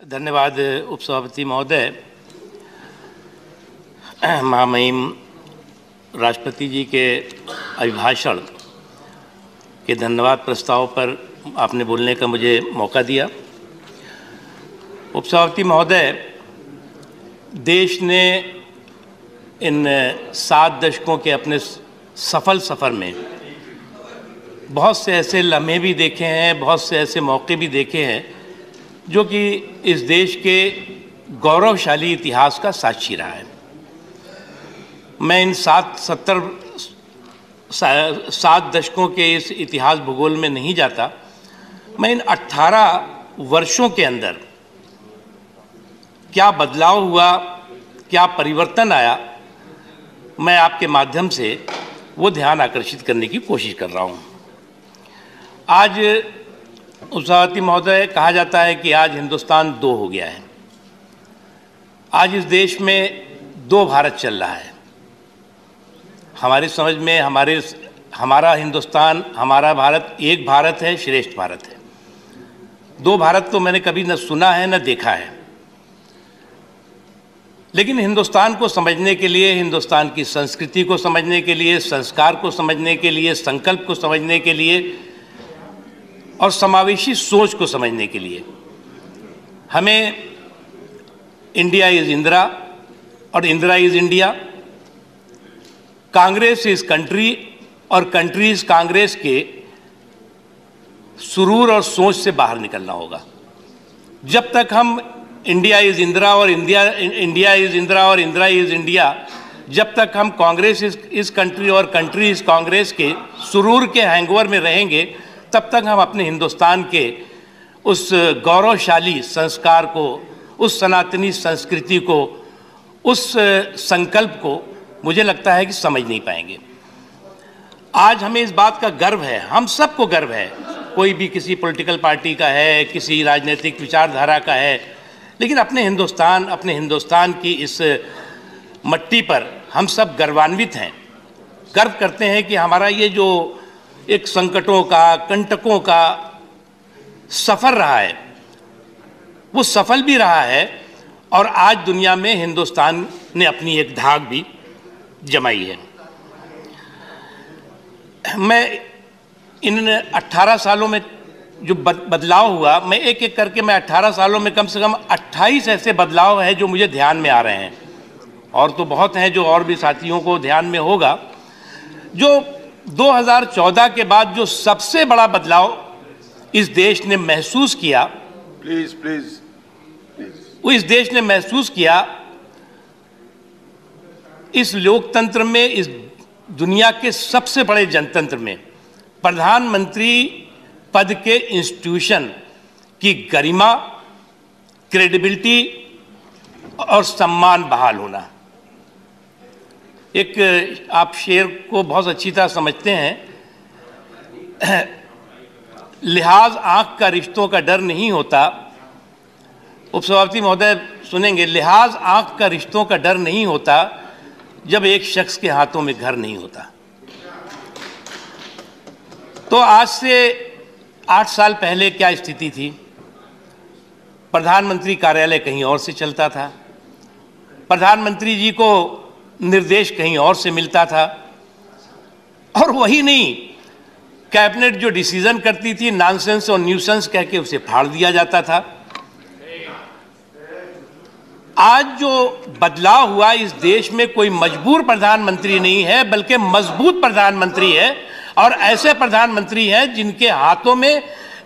धन्यवाद उपसभापति महोदय। महामहिम राष्ट्रपति जी के अभिभाषण के धन्यवाद प्रस्ताव पर आपने बोलने का मुझे मौका दिया। उपसभापति महोदय, देश ने इन 7 दशकों के अपने सफल सफ़र में बहुत से ऐसे लम्हे भी देखे हैं, बहुत से ऐसे मौके भी देखे हैं जो कि इस देश के गौरवशाली इतिहास का साक्षी रहा है। मैं इन 7 दशकों के इस इतिहास भूगोल में नहीं जाता। मैं इन 18 वर्षों के अंदर क्या बदलाव हुआ, क्या परिवर्तन आया, मैं आपके माध्यम से वो ध्यान आकर्षित करने की कोशिश कर रहा हूँ। आज उपसभापति महोदय, कहा जाता है कि आज हिंदुस्तान 2 हो गया है। आज इस देश में 2 भारत चल रहा है। हमारी समझ में हमारा हिंदुस्तान, हमारा भारत एक भारत है, श्रेष्ठ भारत है। 2 भारत तो मैंने कभी न सुना है न देखा है। लेकिन हिंदुस्तान को समझने के लिए, हिंदुस्तान की संस्कृति को समझने के लिए, संस्कार को समझने के लिए, संकल्प को समझने के लिए और समावेशी सोच को समझने के लिए हमें इंडिया इज इंदिरा और Indira is India, Congress is country और कंट्री इज कांग्रेस के सुरूर और सोच से बाहर निकलना होगा। जब तक हम इंडिया इज इंदिरा और इंडिया इज इंदिरा और इंदिरा इज इंडिया, जब तक हम कांग्रेस इज कंट्री और कंट्री इज कांग्रेस के सुरूर के हैंगओवर में रहेंगे, तब तक हम अपने हिंदुस्तान के उस गौरवशाली संस्कार को, उस सनातनी संस्कृति को, उस संकल्प को मुझे लगता है कि समझ नहीं पाएंगे। आज हमें इस बात का गर्व है, हम सबको गर्व है, कोई भी किसी पॉलिटिकल पार्टी का है, किसी राजनीतिक विचारधारा का है, लेकिन अपने हिंदुस्तान की इस मट्टी पर हम सब गर्वान्वित हैं। गर्व करते हैं कि हमारा ये जो एक संकटों का, कंटकों का सफ़र रहा है, वो सफल भी रहा है और आज दुनिया में हिंदुस्तान ने अपनी एक धाक भी जमाई है। मैं इन 18 सालों में जो बदलाव हुआ, मैं एक एक करके, मैं 18 सालों में कम से कम 28 ऐसे बदलाव हैं जो मुझे ध्यान में आ रहे हैं, और तो बहुत हैं जो और भी साथियों को ध्यान में होगा। जो 2014 के बाद जो सबसे बड़ा बदलाव इस देश ने महसूस किया, वो इस देश ने महसूस किया, इस लोकतंत्र में, इस दुनिया के सबसे बड़े जनतंत्र में प्रधानमंत्री पद के इंस्टीट्यूशन की गरिमा, क्रेडिबिलिटी और सम्मान बहाल होना। एक आप शेर को बहुत अच्छी तरह समझते हैं, लिहाज आंख का रिश्तों का डर नहीं होता। उपसभापति महोदय सुनेंगे, लिहाज आंख का रिश्तों का डर नहीं होता जब एक शख्स के हाथों में घर नहीं होता। तो आज से 8 साल पहले क्या स्थिति थी? प्रधानमंत्री कार्यालय कहीं और से चलता था, प्रधानमंत्री जी को निर्देश कहीं और से मिलता था, और वही नहीं, कैबिनेट जो डिसीजन करती थी नॉनसेंस और न्यूसेंस कह के उसे फाड़ दिया जाता था। आज जो बदलाव हुआ, इस देश में कोई मजबूर प्रधानमंत्री नहीं है, बल्कि मजबूत प्रधानमंत्री है, और ऐसे प्रधानमंत्री हैं जिनके हाथों में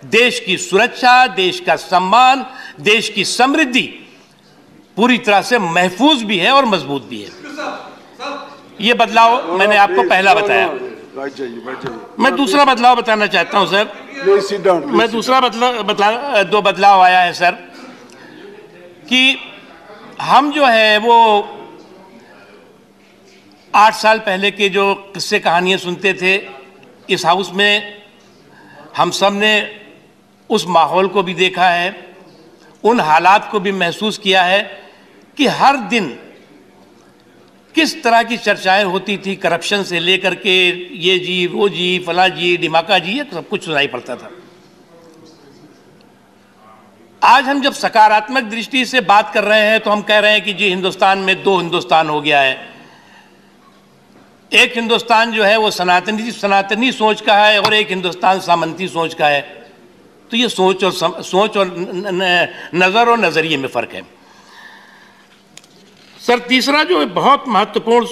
देश की सुरक्षा, देश का सम्मान, देश की समृद्धि पूरी तरह से महफूज भी है और मजबूत भी है। ये बदलाव मैंने आपको पहला बताया। मैं दूसरा बदलाव बताना चाहता हूं सर। मैं दूसरा दो बदलाव आया है सर, कि हम जो है वो 8 साल पहले के जो किस्से कहानियां सुनते थे इस हाउस में, हम सब ने उस माहौल को भी देखा है, उन हालात को भी महसूस किया है कि हर दिन किस तरह की चर्चाएं होती थी, करप्शन से लेकर के ये जी, वो जी, फला जी, डिमाका जी, ये सब कुछ सुनाई पड़ता था। आज हम जब सकारात्मक दृष्टि से बात कर रहे हैं तो हम कह रहे हैं कि जी हिंदुस्तान में दो हिंदुस्तान हो गया है। एक हिंदुस्तान जो है वो सनातनी सोच का है और एक हिंदुस्तान सामंती सोच का है। तो ये सोच और नज़र और नज़रिए में फ़र्क है। सर, तीसरा जो बहुत महत्वपूर्ण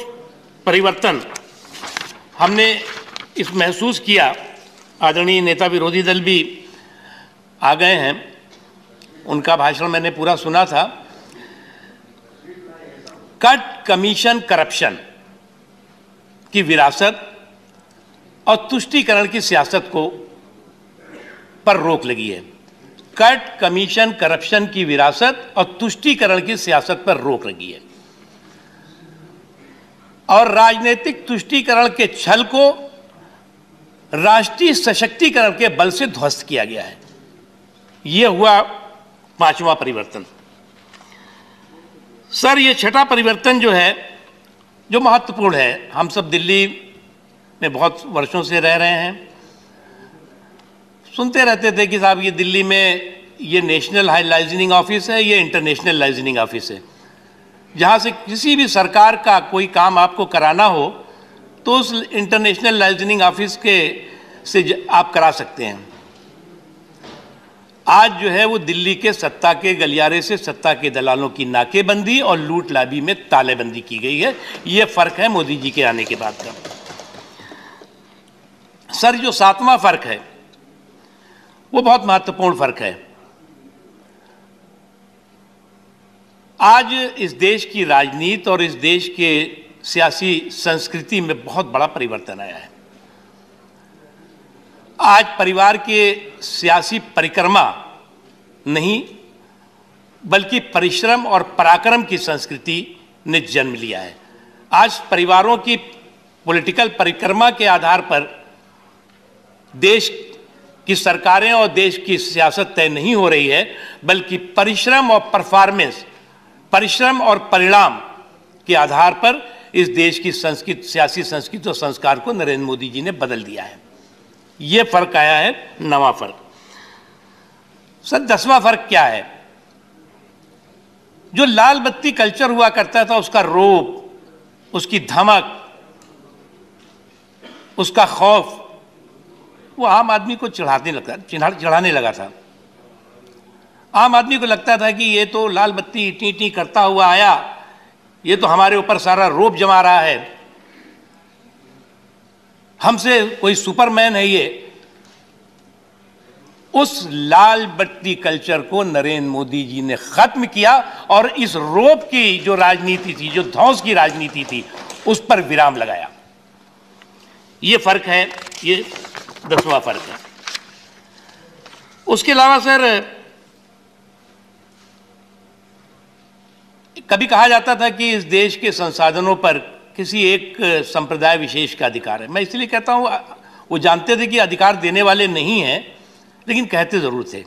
परिवर्तन हमने इस महसूस किया, आदरणीय नेता विरोधी दल भी आ गए हैं, उनका भाषण मैंने पूरा सुना था। कट कमीशन करप्शन की विरासत और तुष्टीकरण की सियासत को पर रोक लगी है। कट कमीशन करप्शन की विरासत और तुष्टीकरण की सियासत पर रोक लगी है और राजनीतिक तुष्टीकरण के छल को राष्ट्रीय सशक्तिकरण के बल से ध्वस्त किया गया है। यह हुआ पांचवा परिवर्तन। सर, यह छठा परिवर्तन जो है, जो महत्वपूर्ण है, हम सब दिल्ली में बहुत वर्षों से रह रहे हैं, सुनते रहते थे कि साहब ये दिल्ली में ये नेशनल हाई लाइजनिंग ऑफिस है, ये इंटरनेशनल लाइजनिंग ऑफिस है। जहाँ से किसी भी सरकार का कोई काम आपको कराना हो तो उस इंटरनेशनल लाइजनिंग ऑफिस के से आप करा सकते हैं। आज जो है वो दिल्ली के सत्ता के गलियारे से सत्ता के दलालों की नाकेबंदी और लूट लाबी में तालेबंदी की गई है। ये फर्क है मोदी जी के आने के बाद का। सर, जो सातवां फर्क है वो बहुत महत्वपूर्ण फर्क है। आज इस देश की राजनीति और इस देश के सियासी संस्कृति में बहुत बड़ा परिवर्तन आया है। आज परिवार के सियासी परिक्रमा नहीं बल्कि परिश्रम और पराक्रम की संस्कृति ने जन्म लिया है। आज परिवारों की पॉलिटिकल परिक्रमा के आधार पर देश की सरकारें और देश की सियासत तय नहीं हो रही है, बल्कि परिश्रम और परफॉर्मेंस, परिश्रम और परिणाम के आधार पर इस देश की संस्कृति, सियासी संस्कृति और संस्कार को नरेंद्र मोदी जी ने बदल दिया है। ये फर्क आया है, नवा फर्क। सर, 10वां फर्क क्या है? जो लाल बत्ती कल्चर हुआ करता था, उसका रौब, उसकी धमक, उसका खौफ, वो आम आदमी को चढ़ाने लगा था। आम आदमी को लगता था कि ये तो लाल बत्ती टी टी करता हुआ आया, ये तो हमारे ऊपर सारा रौब जमा रहा है, हमसे कोई सुपरमैन है ये। उस लाल बत्ती कल्चर को नरेंद्र मोदी जी ने खत्म किया और इस रौब की जो राजनीति थी, जो ध्वंस की राजनीति थी, उस पर विराम लगाया। ये फर्क है, ये 10वां फर्क है। उसके अलावा सर, कभी कहा जाता था कि इस देश के संसाधनों पर किसी एक संप्रदाय विशेष का अधिकार है। मैं इसलिए कहता हूं, वो जानते थे कि अधिकार देने वाले नहीं हैं, लेकिन कहते जरूर थे।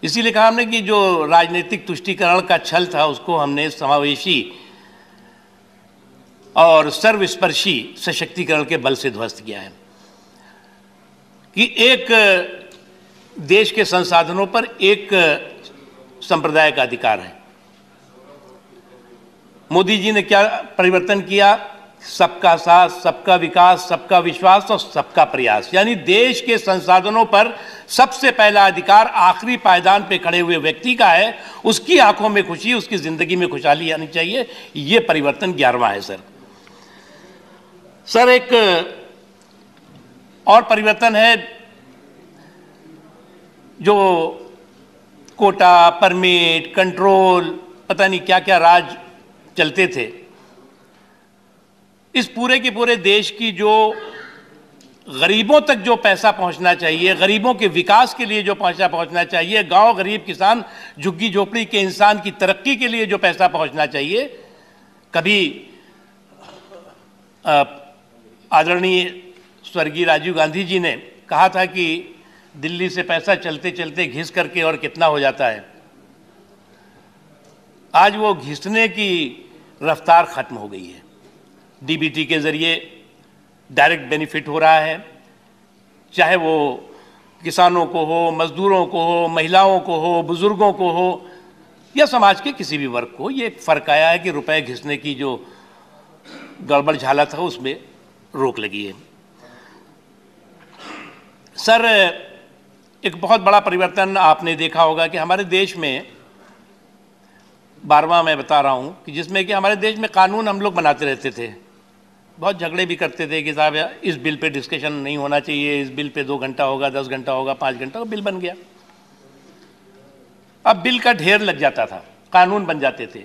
इसीलिए कहा हमने कि जो राजनीतिक तुष्टीकरण का छल था उसको हमने समावेशी और सर्वस्पर्शी सशक्तिकरण के बल से ध्वस्त किया है। कि एक देश के संसाधनों पर एक संप्रदाय का अधिकार है। मोदी जी ने क्या परिवर्तन किया? सबका साथ, सबका विकास, सबका विश्वास और सबका प्रयास। यानी देश के संसाधनों पर सबसे पहला अधिकार आखिरी पायदान पे खड़े हुए व्यक्ति का है। उसकी आंखों में खुशी, उसकी जिंदगी में खुशहाली आनी चाहिए। ये परिवर्तन 11वां है सर। सर, एक और परिवर्तन है, जो कोटा, परमिट, कंट्रोल, पता नहीं क्या क्या राज चलते थे। इस पूरे के पूरे देश की जो गरीबों तक जो पैसा पहुंचना चाहिए, गरीबों के विकास के लिए जो पैसा पहुंचना चाहिए, गांव, गरीब, किसान, झुग्गी झोपड़ी के इंसान की तरक्की के लिए जो पैसा पहुंचना चाहिए, कभी आदरणीय स्वर्गीय राजीव गांधी जी ने कहा था कि दिल्ली से पैसा चलते चलते घिस करके और कितना हो जाता है। आज वो घिसने की रफ्तार खत्म हो गई है। डीबीटी के जरिए डायरेक्ट बेनिफिट हो रहा है, चाहे वो किसानों को हो, मजदूरों को हो, महिलाओं को हो, बुजुर्गों को हो या समाज के किसी भी वर्ग को, ये फर्क आया है कि रुपए घिसने की जो गड़बड़ झाला था उसमें रोक लगी है। सर, एक बहुत बड़ा परिवर्तन आपने देखा होगा कि हमारे देश में 12वां मैं बता रहा हूं कि जिसमें कि हमारे देश में कानून हम लोग बनाते रहते थे, बहुत झगड़े भी करते थे कि साहब इस बिल पे डिस्कशन नहीं होना चाहिए, इस बिल पे 2 घंटा होगा, 10 घंटा होगा, 5 घंटा, बिल बन गया। अब बिल का ढेर लग जाता था, कानून बन जाते थे।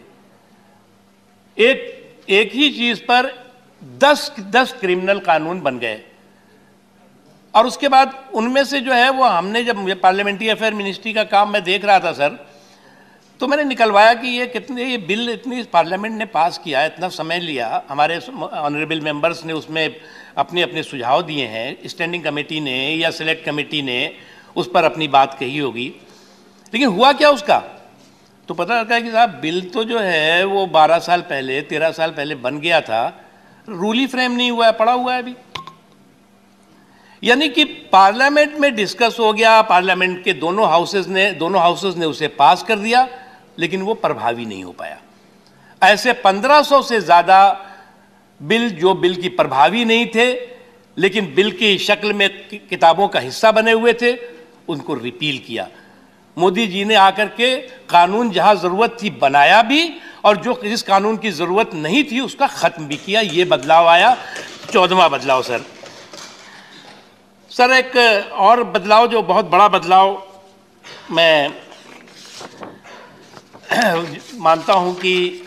एक ही चीज पर 10 क्रिमिनल कानून बन गए और उसके बाद उनमें से जो है वो हमने, जब पार्लियामेंट्री अफेयर मिनिस्ट्री का काम मैं देख रहा था सर, तो मैंने निकलवाया कि ये बिल इतनी पार्लियामेंट ने पास किया, इतना समय लिया, हमारे ऑनरेबल मेंबर्स ने उसमें अपने अपने सुझाव दिए हैं, स्टैंडिंग कमेटी ने या सिलेक्ट कमेटी ने उस पर अपनी बात कही होगी, लेकिन हुआ क्या उसका? तो पता लगता है कि साहब बिल तो जो है वो 12 साल पहले, 13 साल पहले बन गया था, रूल ही फ्रेम नहीं हुआ है, पड़ा हुआ है अभी। यानी कि पार्लियामेंट में डिस्कस हो गया, पार्लियामेंट के दोनों हाउसेस ने उसे पास कर दिया, लेकिन वो प्रभावी नहीं हो पाया। ऐसे 1500 से ज्यादा बिल जो बिल की प्रभावी नहीं थे लेकिन बिल की शक्ल में किताबों का हिस्सा बने हुए थे, उनको रिपील किया। मोदी जी ने आकर के कानून जहां जरूरत थी बनाया भी, और जो जिस कानून की जरूरत नहीं थी उसका खत्म भी किया। ये बदलाव आया, 14वां बदलाव। सर एक और बदलाव, जो बहुत बड़ा बदलाव मैं मानता हूं कि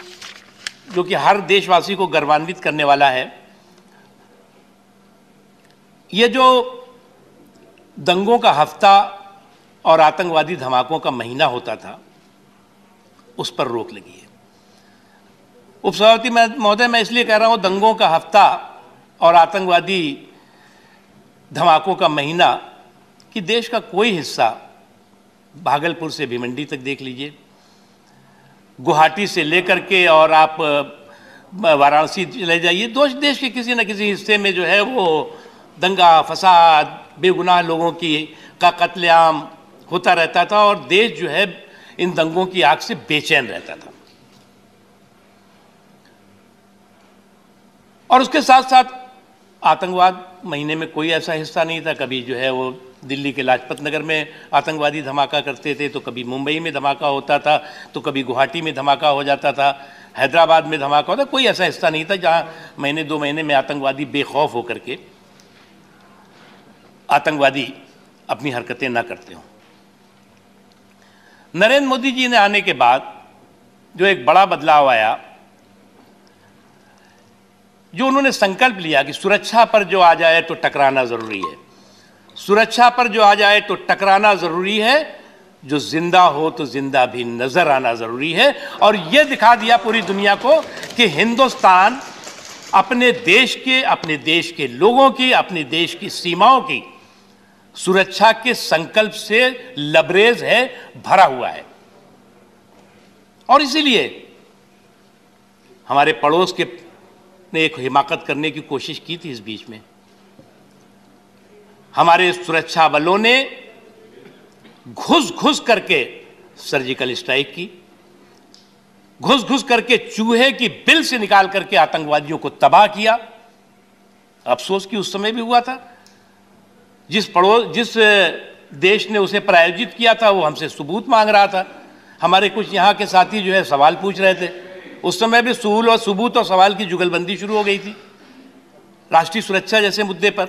जो कि हर देशवासी को गर्वान्वित करने वाला है, ये जो दंगों का हफ्ता और आतंकवादी धमाकों का महीना होता था, उस पर रोक लगी है। उपसभापति महोदय, मैं इसलिए कह रहा हूं दंगों का हफ्ता और आतंकवादी धमाकों का महीना कि देश का कोई हिस्सा, भागलपुर से भिवंडी तक देख लीजिए, गुवाहाटी से लेकर के और आप वाराणसी चले जाइए, देश के किसी न किसी हिस्से में जो है वो दंगा फसाद, बेगुनाह लोगों का कत्लेआम होता रहता था और देश जो है इन दंगों की आग से बेचैन रहता था। और उसके साथ साथ आतंकवाद महीने में कोई ऐसा हिस्सा नहीं था, कभी जो है वो दिल्ली के लाजपत नगर में आतंकवादी धमाका करते थे, तो कभी मुंबई में धमाका होता था, तो कभी गुवाहाटी में धमाका हो जाता था, हैदराबाद में धमाका होता। कोई ऐसा हिस्सा नहीं था जहां महीने 2 महीने में आतंकवादी बेखौफ होकर के आतंकवादी अपनी हरकतें ना करते हों। नरेंद्र मोदी जी ने आने के बाद जो एक बड़ा बदलाव आया, जो उन्होंने संकल्प लिया कि सुरक्षा पर जो आ जाए तो टकराना जरूरी है, सुरक्षा पर जो आ जाए तो टकराना जरूरी है, जो जिंदा हो तो जिंदा भी नजर आना जरूरी है। और यह दिखा दिया पूरी दुनिया को कि हिंदुस्तान अपने देश के लोगों की, अपने देश की सीमाओं की सुरक्षा के संकल्प से लबरेज है, भरा हुआ है। और इसीलिए हमारे पड़ोस के ने एक हिमाकत करने की कोशिश की थी। इस बीच में हमारे सुरक्षा बलों ने घुस करके सर्जिकल स्ट्राइक की, घुस करके चूहे की बिल से निकाल करके आतंकवादियों को तबाह किया। अफसोस कि उस समय भी हुआ था, जिस देश ने उसे प्रायोजित किया था वो हमसे सबूत मांग रहा था। हमारे कुछ यहाँ के साथी जो है सवाल पूछ रहे थे, उस समय भी सबूत और सवाल की जुगलबंदी शुरू हो गई थी राष्ट्रीय सुरक्षा जैसे मुद्दे पर।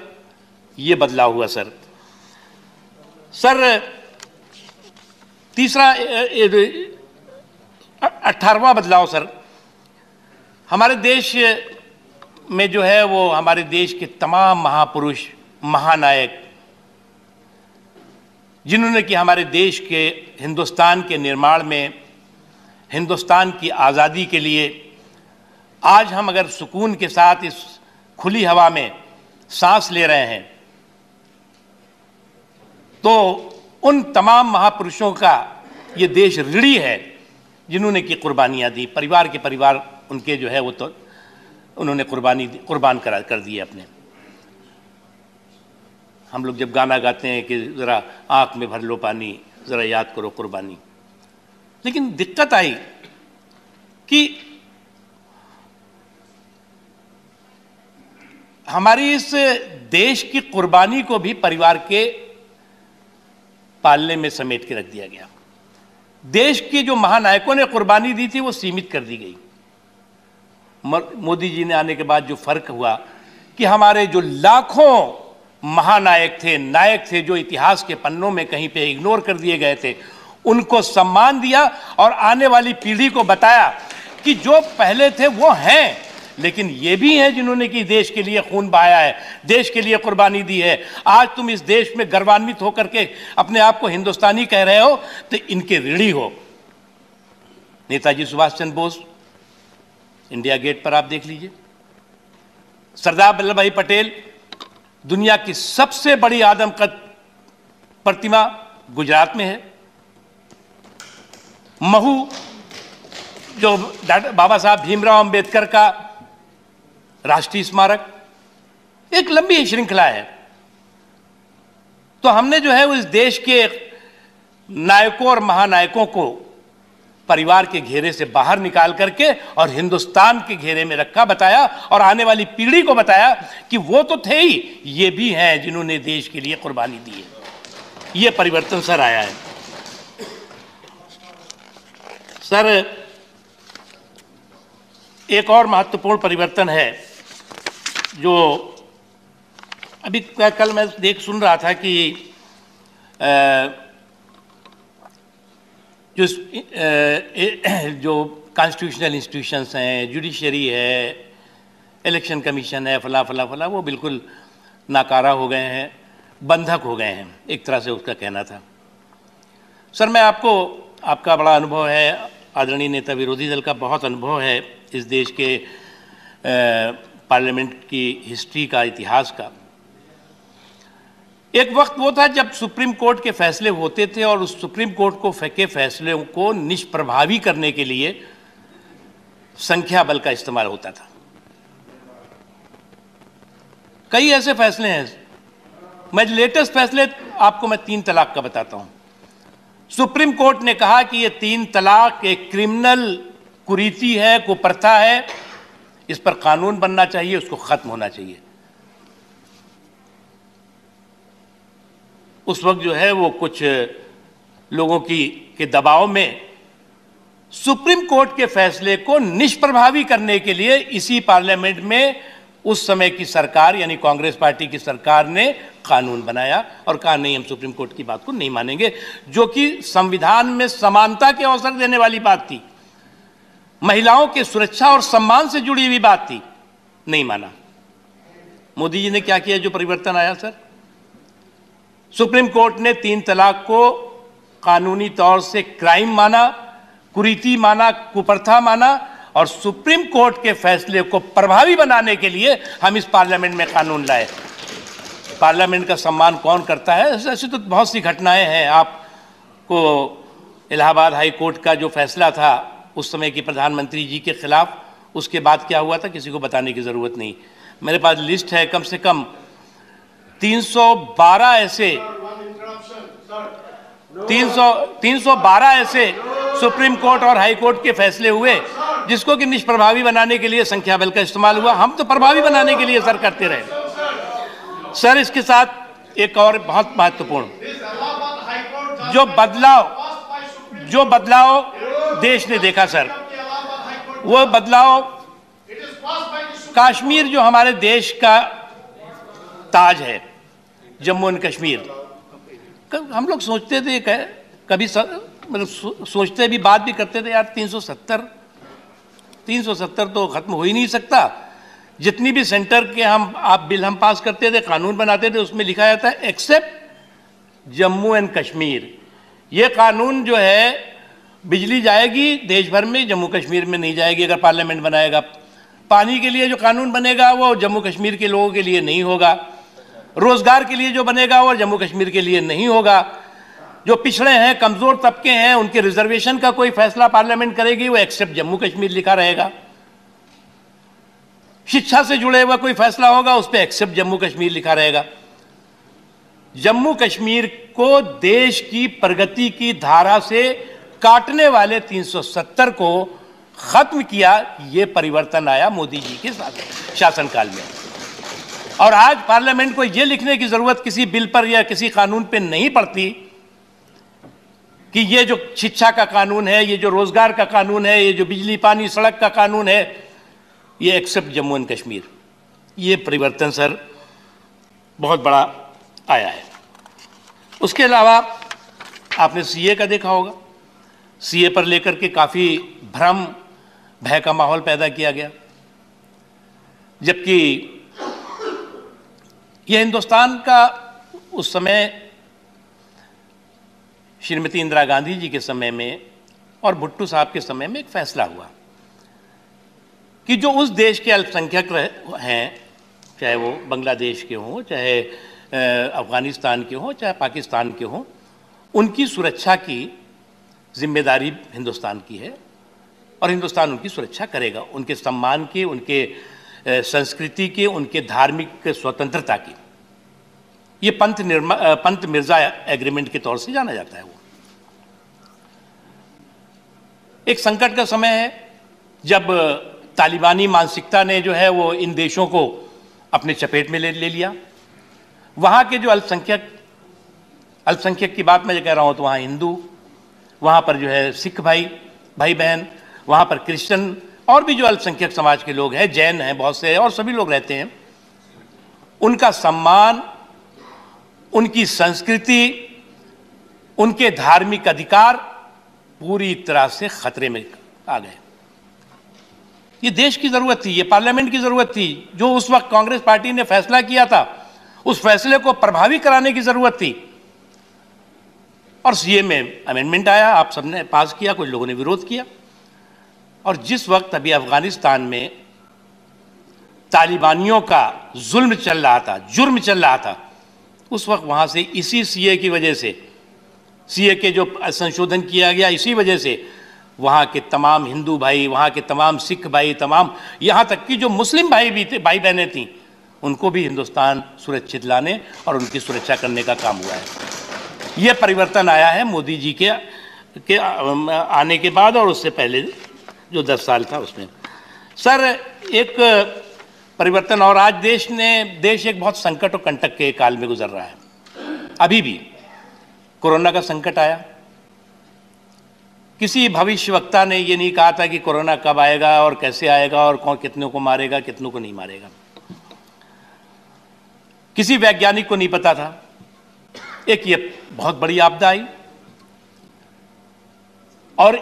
यह बदलाव हुआ सर। तीसरा 18वां बदलाव सर, हमारे देश में जो है वो हमारे देश के तमाम महापुरुष, महानायक, जिन्होंने कि हमारे देश के हिंदुस्तान के निर्माण में, हिंदुस्तान की आज़ादी के लिए, आज हम अगर सुकून के साथ इस खुली हवा में सांस ले रहे हैं तो उन तमाम महापुरुषों का ये देश ऋणी है जिन्होंने की कुर्बानियां दी। परिवार के परिवार उनके जो है वो तो उन्होंने कुर्बान कर दिए अपने। हम लोग जब गाना गाते हैं कि ज़रा आँख में भर लो पानी, ज़रा याद करो कुर्बानी। लेकिन दिक्कत आई कि हमारी इस देश की कुर्बानी को भी परिवार के पालने में समेट के रख दिया गया। देश के जो महानायकों ने कुर्बानी दी थी वो सीमित कर दी गई। मोदी जी ने आने के बाद जो फर्क हुआ कि हमारे जो लाखों महानायक थे, नायक थे, जो इतिहास के पन्नों में कहीं पे इग्नोर कर दिए गए थे, उनको सम्मान दिया और आने वाली पीढ़ी को बताया कि जो पहले थे वो हैं, लेकिन ये भी हैं जिन्होंने कि देश के लिए खून बहाया है, देश के लिए कुर्बानी दी है। आज तुम इस देश में गर्वान्वित होकर के अपने आप को हिंदुस्तानी कह रहे हो तो इनके ऋणी हो। नेताजी सुभाष चंद्र बोस, इंडिया गेट पर आप देख लीजिए। सरदार वल्लभ भाई पटेल, दुनिया की सबसे बड़ी आदमकद प्रतिमा गुजरात में है। महू, जो बाबा साहब भीमराव अंबेडकर का राष्ट्रीय स्मारक, एक लंबी श्रृंखला है। तो हमने जो है उस देश के नायकों और महानायकों को परिवार के घेरे से बाहर निकाल करके और हिंदुस्तान के घेरे में रखा, बताया और आने वाली पीढ़ी को बताया कि वो तो थे ही, ये भी हैं जिन्होंने देश के लिए कुर्बानी दी है। ये परिवर्तन सर आया है। सर, एक और महत्वपूर्ण परिवर्तन है जो अभी कल मैं सुन रहा था कि जो कॉन्स्टिट्यूशनल इंस्टीट्यूशंस हैं, जुडिशरी है, इलेक्शन कमीशन है, फला फला फला, वो बिल्कुल नाकारा हो गए हैं, बंधक हो गए हैं, एक तरह से उसका कहना था। सर, मैं आपका बड़ा अनुभव है, आदरणीय नेता विरोधी दल का बहुत अनुभव है इस देश के पार्लियामेंट की हिस्ट्री का, इतिहास का। एक वक्त वो था जब सुप्रीम कोर्ट के फैसले होते थे और उस सुप्रीम कोर्ट को के फैसलों को निष्प्रभावी करने के लिए संख्या बल का इस्तेमाल होता था। कई ऐसे फैसले हैं। मैं लेटेस्ट फैसले आपको मैं 3 तलाक का बताता हूं। सुप्रीम कोर्ट ने कहा कि ये 3 तलाक एक क्रिमिनल कुरीति है, कुप्रथा है, इस पर कानून बनना चाहिए, उसको खत्म होना चाहिए। उस वक्त जो है वो कुछ लोगों के दबाव में सुप्रीम कोर्ट के फैसले को निष्प्रभावी करने के लिए इसी पार्लियामेंट में उस समय की सरकार यानी कांग्रेस पार्टी की सरकार ने कानून बनाया और कहा नहीं, हम सुप्रीम कोर्ट की बात को नहीं मानेंगे, जो कि संविधान में समानता के अवसर देने वाली बात थी, महिलाओं की सुरक्षा और सम्मान से जुड़ी हुई बात थी। नहीं माना। मोदी जी ने क्या किया? जो परिवर्तन आया सर, सुप्रीम कोर्ट ने 3 तलाक को कानूनी तौर से क्राइम माना, कुरीति माना, कुप्रथा माना और सुप्रीम कोर्ट के फैसले को प्रभावी बनाने के लिए हम इस पार्लियामेंट में कानून लाए। पार्लियामेंट का सम्मान कौन करता है? ऐसी तो बहुत सी घटनाएं हैं। आपको इलाहाबाद हाई कोर्ट का जो फैसला था उस समय की प्रधानमंत्री जी के खिलाफ, उसके बाद क्या हुआ था किसी को बताने की जरूरत नहीं। मेरे पास लिस्ट है, कम से कम 312 ऐसे 312 ऐसे सुप्रीम कोर्ट और हाई कोर्ट के फैसले हुए जिसको कि निष्प्रभावी बनाने के लिए संख्या बल का इस्तेमाल हुआ। हम तो प्रभावी बनाने के लिए सर करते रहे। सर, इसके साथ एक और बहुत महत्वपूर्ण जो बदलाव देश ने देखा सर, वो बदलाव कश्मीर जो हमारे देश का ताज है, जम्मू एंड कश्मीर, हम लोग सोचते थे कभी मतलब सोचते भी, बात भी करते थे यार 370 तो खत्म हो ही नहीं सकता। जितनी भी सेंटर के बिल हम पास करते थे, कानून बनाते थे, उसमें लिखा जाता है एक्सेप्ट जम्मू एंड कश्मीर। ये कानून जो है, बिजली जाएगी देश भर में, जम्मू कश्मीर में नहीं जाएगी अगर पार्लियामेंट बनाएगा। पानी के लिए जो कानून बनेगा वो जम्मू कश्मीर के लोगों के लिए नहीं होगा। रोजगार के लिए जो बनेगा वो जम्मू कश्मीर के लिए नहीं होगा। जो पिछड़े हैं, कमजोर तबके हैं, उनके रिजर्वेशन का कोई फैसला पार्लियामेंट करेगी, वो एक्सेप्ट जम्मू कश्मीर लिखा रहेगा। शिक्षा से जुड़े हुआ कोई फैसला होगा, उस पर एक्सेप्ट जम्मू कश्मीर लिखा रहेगा। जम्मू कश्मीर को देश की प्रगति की धारा से काटने वाले 370 को खत्म किया। यह परिवर्तन आया मोदी जी के शासनकाल में। और आज पार्लियामेंट को यह लिखने की जरूरत किसी बिल पर या किसी कानून पर नहीं पड़ती कि ये जो शिक्षा का कानून है, ये जो रोजगार का कानून है, ये जो बिजली पानी सड़क का कानून है, ये एक्सेप्ट जम्मू एंड कश्मीर। ये परिवर्तन सर बहुत बड़ा आया है। उसके अलावा आपने सीए का देखा होगा। सीए पर लेकर के काफी भ्रम भय का माहौल पैदा किया गया, जबकि यह हिंदुस्तान का उस समय श्रीमती इंदिरा गांधी जी के समय में और भुट्टो साहब के समय में एक फैसला हुआ कि जो उस देश के अल्पसंख्यक हैं, चाहे वो बांग्लादेश के हों, चाहे अफगानिस्तान के हों, चाहे पाकिस्तान के हों, उनकी सुरक्षा की जिम्मेदारी हिंदुस्तान की है और हिंदुस्तान उनकी सुरक्षा करेगा, उनके सम्मान की, उनके संस्कृति की, उनके धार्मिक स्वतंत्रता की। ये पंत मिर्जा एग्रीमेंट के तौर से जाना जाता है। वो एक संकट का समय है जब तालिबानी मानसिकता ने जो है वो इन देशों को अपने चपेट में ले लिया। वहां के जो अल्पसंख्यक की बात मैं कह रहा हूं, तो वहां हिंदू, वहां पर जो है सिख भाई बहन, वहां पर क्रिश्चियन और भी जो अल्पसंख्यक समाज के लोग हैं, जैन हैं बहुत से, और सभी लोग रहते हैं। उनका सम्मान, उनकी संस्कृति, उनके धार्मिक अधिकार पूरी तरह से खतरे में आ गए। ये देश की जरूरत थी, ये पार्लियामेंट की जरूरत थी। जो उस वक्त कांग्रेस पार्टी ने फैसला किया था, उस फैसले को प्रभावी कराने की जरूरत थी। और सीए में अमेंडमेंट आया, आप सबने पास किया, कुछ लोगों ने विरोध किया। और जिस वक्त अभी अफगानिस्तान में तालिबानियों का जुर्म चल रहा था, उस वक्त वहां से इसी सीए की वजह से, सीए के जो संशोधन किया गया, इसी वजह से वहां के तमाम हिंदू भाई, वहां के तमाम सिख भाई, तमाम यहां तक कि जो मुस्लिम भाई भी थे, भाई बहनें थीं, उनको भी हिंदुस्तान सुरक्षित लाने और उनकी सुरक्षा करने का काम हुआ है। यह परिवर्तन आया है मोदी जी के आने के बाद और उससे पहले जो 10 साल था उसमें। सर एक परिवर्तन, और आज देश एक बहुत संकट और कंटक के काल में गुजर रहा है। अभी भी कोरोना का संकट आया। किसी भविष्यवक्ता ने यह नहीं कहा था कि कोरोना कब आएगा और कैसे आएगा और कौन कितनों को मारेगा, कितनों को नहीं मारेगा। किसी वैज्ञानिक को नहीं पता था। एक ये बहुत बड़ी आपदा आई, और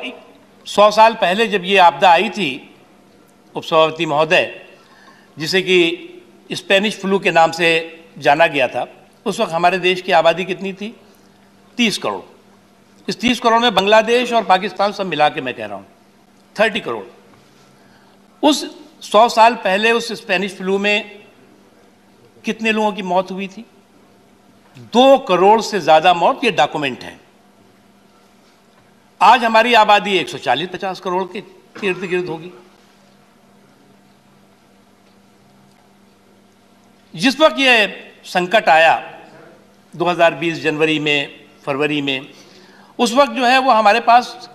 100 साल पहले जब ये आपदा आई थी, उपसभापति महोदय, जिसे कि स्पेनिश फ्लू के नाम से जाना गया था, उस वक्त हमारे देश की आबादी कितनी थी? 30 करोड़। इस 30 करोड़ में बांग्लादेश और पाकिस्तान सब मिला के मैं कह रहा हूं 30 करोड़। उस 100 साल पहले उस स्पेनिश फ्लू में कितने लोगों की मौत हुई थी? 2 करोड़ से ज्यादा मौत, ये डॉक्यूमेंट है। आज हमारी आबादी 140-50 करोड़ के इर्द गिर्द होगी। जिस वक्त ये संकट आया 2020 जनवरी में, फरवरी में, उस वक्त जो है वो हमारे पास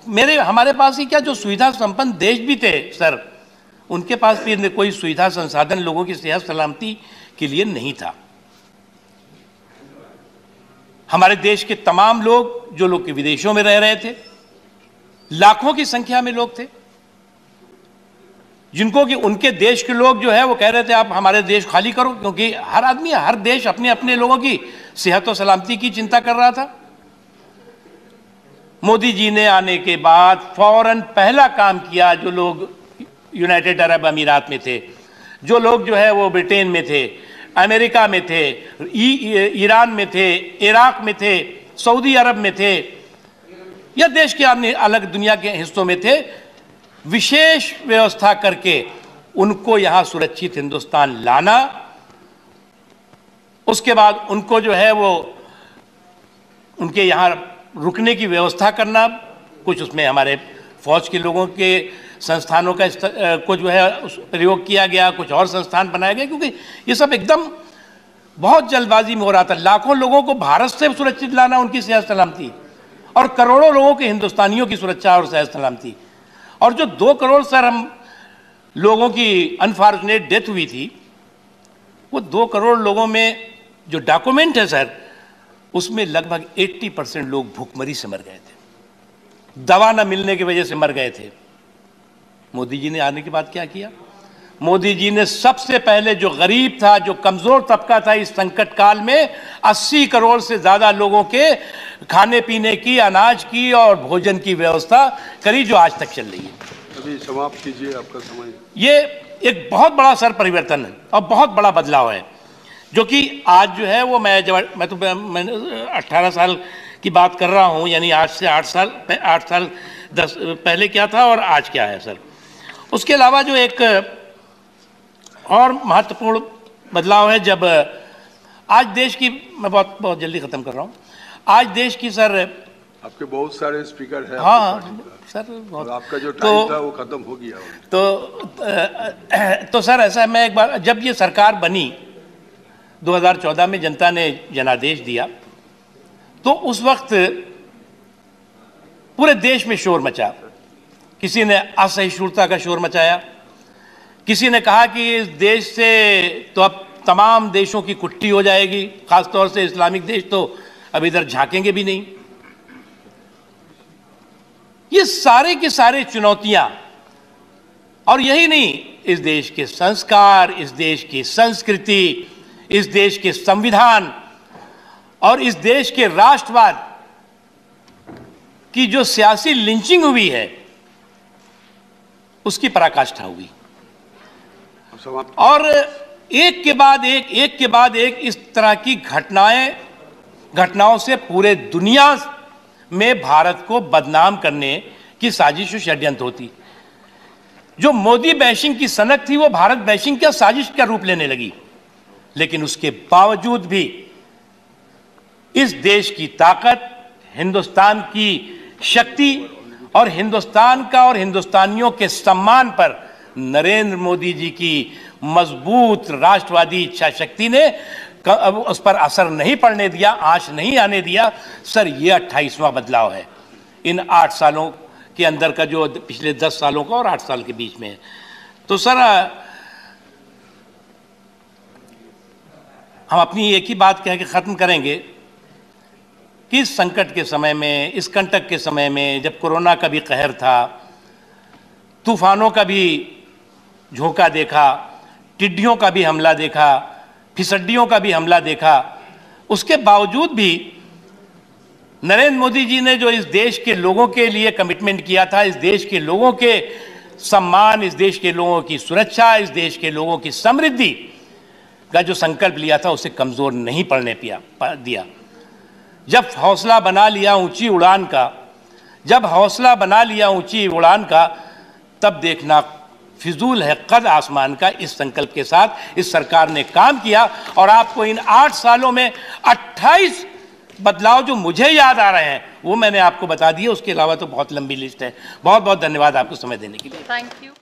ही क्या, जो सुविधा संपन्न देश भी थे सर, उनके पास भी कोई सुविधा संसाधन लोगों की सेहत सलामती के लिए नहीं था। हमारे देश के तमाम लोग, जो लोग के विदेशों में रह रहे थे, लाखों की संख्या में लोग थे, जिनको कि उनके देश के लोग जो है वो कह रहे थे आप हमारे देश खाली करो, क्योंकि हर आदमी, हर देश अपने अपने लोगों की सेहत और सलामती की चिंता कर रहा था। मोदी जी ने आने के बाद फौरन पहला काम किया, जो लोग यूनाइटेड अरब अमीरात में थे, जो लोग जो है वो ब्रिटेन में थे, अमेरिका में थे, ईरान में थे, इराक में थे, सऊदी अरब में थे, या देश के अन्य अलग दुनिया के हिस्सों में थे, विशेष व्यवस्था करके उनको यहां सुरक्षित हिंदुस्तान लाना, उसके बाद उनको जो है वो उनके यहां रुकने की व्यवस्था करना, कुछ उसमें हमारे फौज के लोगों के संस्थानों का को जो है प्रयोग किया गया, कुछ और संस्थान बनाए गए, क्योंकि ये सब एकदम बहुत जल्दबाजी में हो रहा था। लाखों लोगों को भारत से सुरक्षित लाना उनकी सेहत सलामती, और करोड़ों लोगों के हिंदुस्तानियों की सुरक्षा और सेहत सलामती। और जो 2 करोड़ सर हम लोगों की अनफॉर्चुनेट डेथ हुई थी, वो 2 करोड़ लोगों में जो डॉक्यूमेंट है सर, उसमें लगभग 80% लोग भूखमरी से मर गए थे, दवा न मिलने की वजह से मर गए थे। मोदी जी ने आने के बाद क्या किया? मोदी जी ने सबसे पहले जो गरीब था, जो कमजोर तबका था, इस संकट काल में 80 करोड़ से ज्यादा लोगों के खाने पीने की, अनाज की और भोजन की व्यवस्था करी, जो आज तक चल रही है। अभी समाप्त कीजिए आपका समय। ये एक बहुत बड़ा सर परिवर्तन है और बहुत बड़ा बदलाव है, जो कि आज जो है वो मैं 18 साल की बात कर रहा हूँ, यानी आज से 8 साल 10 पहले क्या था और आज क्या है सर। उसके अलावा जो एक और महत्वपूर्ण बदलाव है, जब आज देश की, मैं बहुत जल्दी खत्म कर रहा हूँ, आज देश की सर, आपके बहुत सारे स्पीकर हैं। हाँ सर, और आपका जो टाइम था वो खत्म हो गया। तो सर ऐसा है, मैं एक बार, जब ये सरकार बनी 2014 में, जनता ने जनादेश दिया, तो उस वक्त पूरे देश में शोर मचा। किसी ने असहिष्णुता का शोर मचाया, किसी ने कहा कि इस देश से तो अब तमाम देशों की कुट्टी हो जाएगी, खासतौर से इस्लामिक देश तो अब इधर झांकेंगे भी नहीं। ये सारे के सारे चुनौतियां, और यही नहीं, इस देश के संस्कार, इस देश की संस्कृति, इस देश के संविधान और इस देश के राष्ट्रवाद की जो सियासी लिंचिंग हुई है, उसकी पराकाष्ठा हुई। और एक के बाद एक इस तरह की घटनाओं से पूरे दुनिया में भारत को बदनाम करने की साजिश और षड्यंत्र होती। जो मोदी बैशिंग की सनक थी, वो भारत बैशिंग का साजिश का रूप लेने लगी। लेकिन उसके बावजूद भी इस देश की ताकत, हिंदुस्तान की शक्ति और हिंदुस्तान का और हिंदुस्तानियों के सम्मान पर नरेंद्र मोदी जी की मजबूत राष्ट्रवादी इच्छा शक्ति ने उस पर असर नहीं पड़ने दिया, आंच नहीं आने दिया। सर, ये 28वां बदलाव है इन 8 सालों के अंदर का, जो पिछले 10 सालों का और 8 साल के बीच में है। तो सर, हम अपनी एक ही बात कह के ख़त्म करेंगे कि इस संकट के समय में, इस कंटक के समय में, जब कोरोना का भी कहर था, तूफानों का भी झोंका देखा, टिड्डियों का भी हमला देखा, फिसड्डियों का भी हमला देखा, उसके बावजूद भी नरेंद्र मोदी जी ने जो इस देश के लोगों के लिए कमिटमेंट किया था, इस देश के लोगों के सम्मान, इस देश के लोगों की सुरक्षा, इस देश के लोगों की समृद्धि का जो संकल्प लिया था, उसे कमजोर नहीं पड़ने दिया। जब हौसला बना लिया ऊंची उड़ान का, तब देखना फिजूल है कद आसमान का। इस संकल्प के साथ इस सरकार ने काम किया, और आपको इन 8 सालों में 28 बदलाव जो मुझे याद आ रहे हैं, वो मैंने आपको बता दिए। उसके अलावा तो बहुत लंबी लिस्ट है। बहुत बहुत धन्यवाद आपको समय देने के लिए। Thank you.